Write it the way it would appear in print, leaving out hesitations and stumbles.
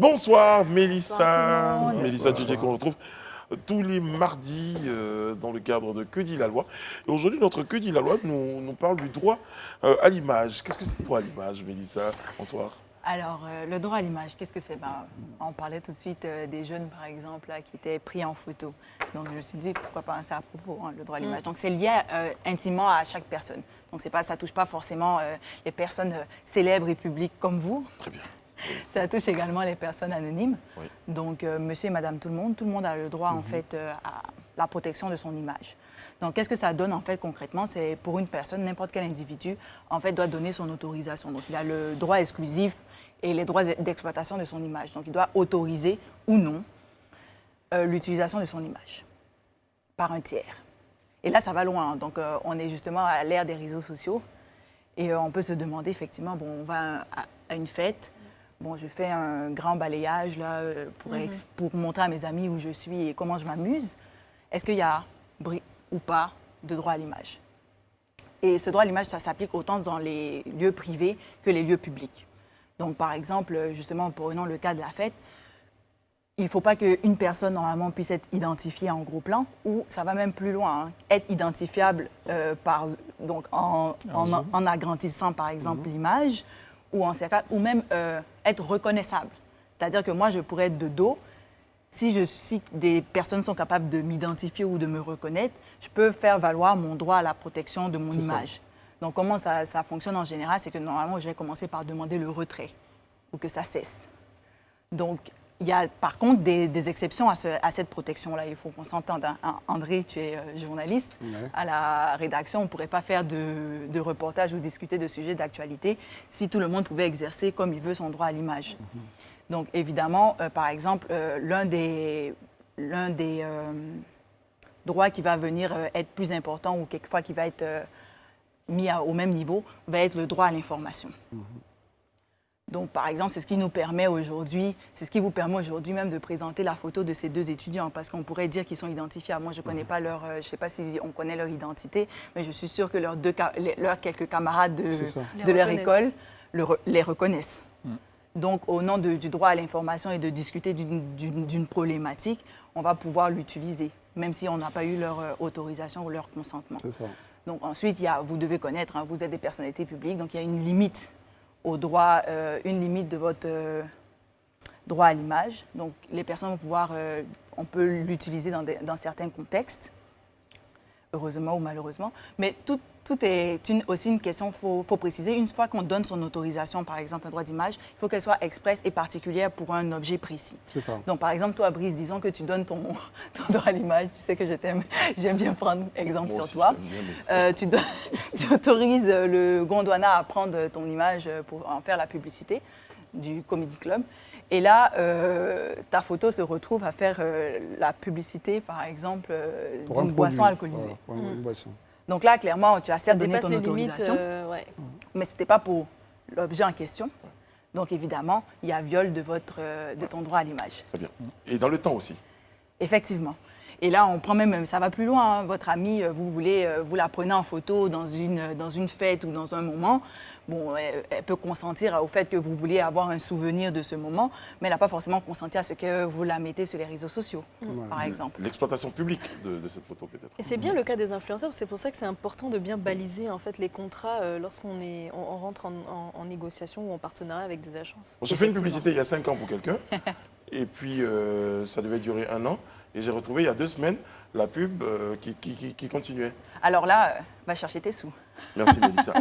Bonsoir Bonsoir tout le monde. Mélissa Djidjé qu'on retrouve tous les mardis dans le cadre de Que dit la loi. Et aujourd'hui, notre Que dit la loi nous parle du droit à l'image. Qu'est-ce que c'est le droit à l'image, Mélissa? Bonsoir. Alors, le droit à l'image, qu'est-ce que c'est? On parlait tout de suite des jeunes, par exemple, là, qui étaient pris en photo. Donc, je me suis dit, pourquoi pas penser à propos, le droit à l'image. Donc, c'est lié intimement à chaque personne. Donc, ça ne touche pas forcément les personnes célèbres et publiques comme vous. Très bien. Ça touche également les personnes anonymes. Oui. Donc, monsieur et madame tout le monde a le droit, en fait, à la protection de son image. Donc, qu'est-ce que ça donne, en fait, concrètement? C'est pour une personne, n'importe quel individu, en fait, doit donner son autorisation. Donc, il a le droit exclusif et les droits d'exploitation de son image. Donc, il doit autoriser ou non l'utilisation de son image par un tiers. Et là, ça va loin. Hein. Donc, on est justement à l'ère des réseaux sociaux et on peut se demander, effectivement, bon, on va à une fête. Bon, je fais un grand balayage là, pour montrer à mes amis où je suis et comment je m'amuse. Est-ce qu'il y a ou pas de droit à l'image? Et ce droit à l'image, ça s'applique autant dans les lieux privés que les lieux publics. Donc, par exemple, justement, prenons le cas de la fête, il ne faut pas qu'une personne, normalement, puisse être identifiée en gros plan, ou ça va même plus loin, hein, être identifiable en agrandissant, par exemple, l'image, ou en cercle, ou même être reconnaissable. C'est-à-dire que moi, je pourrais être de dos. Si des personnes sont capables de m'identifier ou de me reconnaître, je peux faire valoir mon droit à la protection de mon image. Donc, comment ça fonctionne en général, c'est que normalement, je vais commencer par demander le retrait ou que ça cesse. Donc, il y a par contre des exceptions à cette protection-là. Il faut qu'on s'entende. Hein. André, tu es journaliste. Ouais. À la rédaction, on ne pourrait pas faire de reportage ou discuter de sujets d'actualité si tout le monde pouvait exercer comme il veut son droit à l'image. Donc, évidemment, par exemple, l'un des droits qui va venir être plus important ou quelquefois qui va être mis au même niveau va être le droit à l'information. Donc, par exemple, c'est ce qui nous permet aujourd'hui, c'est ce qui vous permet aujourd'hui même de présenter la photo de ces deux étudiants, parce qu'on pourrait dire qu'ils sont identifiables. Moi, je ne connais pas leur, je ne sais pas si on connaît leur identité, mais je suis sûre que leurs quelques camarades de leur école les reconnaissent. Donc, au nom du droit à l'information et de discuter d'une problématique, on va pouvoir l'utiliser, même si on n'a pas eu leur autorisation ou leur consentement. Donc, ensuite, vous devez connaître, hein, vous êtes des personnalités publiques, donc il y a une limite au droit, une limite de votre droit à l'image. Donc, les personnes vont pouvoir, on peut l'utiliser dans certains contextes, heureusement ou malheureusement. Mais tout est aussi une question, il faut préciser, une fois qu'on donne son autorisation, par exemple, un droit d'image, il faut qu'elle soit expresse et particulière pour un objet précis. Donc, par exemple, toi, Brice, disons que tu donnes ton droit à l'image, tu sais que j'aime bien prendre exemple sur toi. Tu autorises le Gondwana à prendre ton image pour en faire la publicité du Comedy Club. Et là, ta photo se retrouve à faire la publicité, par exemple, d'une boisson alcoolisée. Voilà, une boisson. Donc là, clairement, tu as certes donné ton autorisation, mais ce n'était pas pour l'objet en question. Donc évidemment, il y a viol de ton droit à l'image. Très bien. Et dans le temps aussi. Effectivement. Et là, on prend même, ça va plus loin. Hein. Votre amie, vous la prenez en photo dans une fête ou dans un moment. Bon, elle peut consentir au fait que vous voulez avoir un souvenir de ce moment, mais elle n'a pas forcément consenti à ce que vous la mettez sur les réseaux sociaux, par exemple. L'exploitation publique de cette photo, peut-être. Et c'est bien le cas des influenceurs, c'est pour ça que c'est important de bien baliser en fait, les contrats lorsqu'on rentre en négociation ou en partenariat avec des agences. J'ai fait une publicité il y a 5 ans pour quelqu'un, et puis ça devait durer 1 an. Et j'ai retrouvé il y a 2 semaines la pub qui continuait. Alors là, va chercher tes sous. Merci Mélissa.